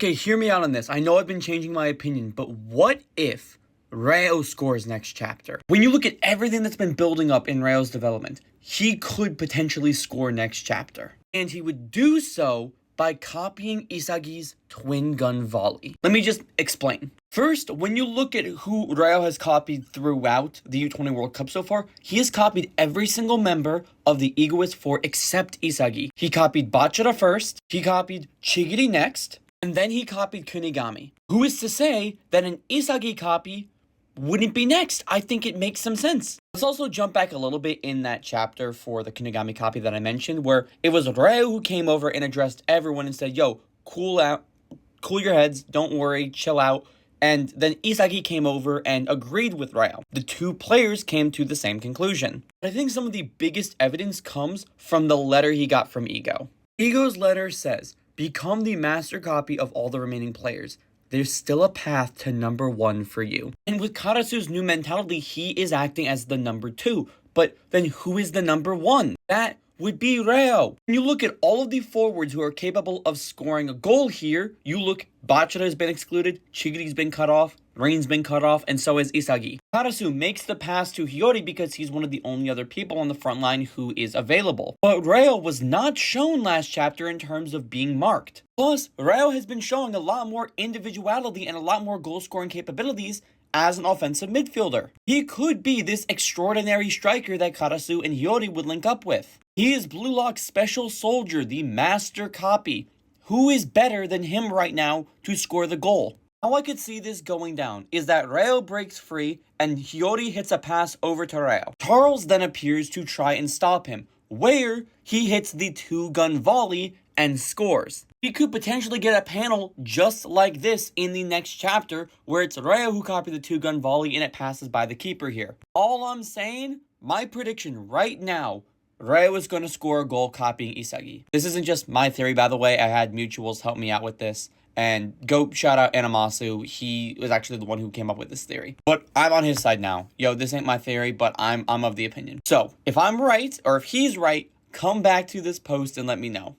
Okay, hear me out on this. I know I've been changing my opinion, but what if REO scores next chapter? When you look at everything that's been building up in REO's development, he could potentially score next chapter. And he would do so by copying Isagi's twin gun volley. Let me just explain. First, when you look at who REO has copied throughout the U20 World Cup so far, he has copied every single member of the Egoist 4 except Isagi. He copied Bachara first, he copied Chigiri next, and then he copied Kunigami. Who is to say that an Isagi copy wouldn't be next? I think it makes some sense. Let's also jump back a little bit in that chapter for the Kunigami copy that I mentioned, where it was REO who came over and addressed everyone and said, yo, cool your heads, don't worry, chill out. And then Isagi came over and agreed with REO. The two players came to the same conclusion. I think some of the biggest evidence comes from the letter he got from Ego. Ego's letter says, become the master copy of all the remaining players. There's still a path to number 1 for you. And with Karasu's new mentality, he is acting as the number 2. But then who is the number 1? That would be REO. When you look at all of the forwards who are capable of scoring a goal here, you look, Bachara has been excluded, Chigiri's been cut off, Rain's been cut off, and so is Isagi. Karasu makes the pass to Hiyori because he's one of the only other people on the front line who is available. But REO was not shown last chapter in terms of being marked. Plus, REO has been showing a lot more individuality and a lot more goal-scoring capabilities as an offensive midfielder. He could be this extraordinary striker that Karasu and Hiyori would link up with. He is Blue Lock's special soldier, the master copy. Who is better than him right now to score the goal? How I could see this going down is that REO breaks free and Hiyori hits a pass over to REO. Charles then appears to try and stop him, where he hits the 2-gun volley and scores. We could potentially get a panel just like this in the next chapter, where it's REO who copied the 2-gun volley and it passes by the keeper here. All I'm saying, my prediction right now, REO is going to score a goal copying Isagi. This isn't just my theory, by the way. I had mutuals help me out with this. And go shout out Anamasu. He was actually the one who came up with this theory. But I'm on his side now. Yo, this ain't my theory, but I'm of the opinion. So, if I'm right, or if he's right, come back to this post and let me know.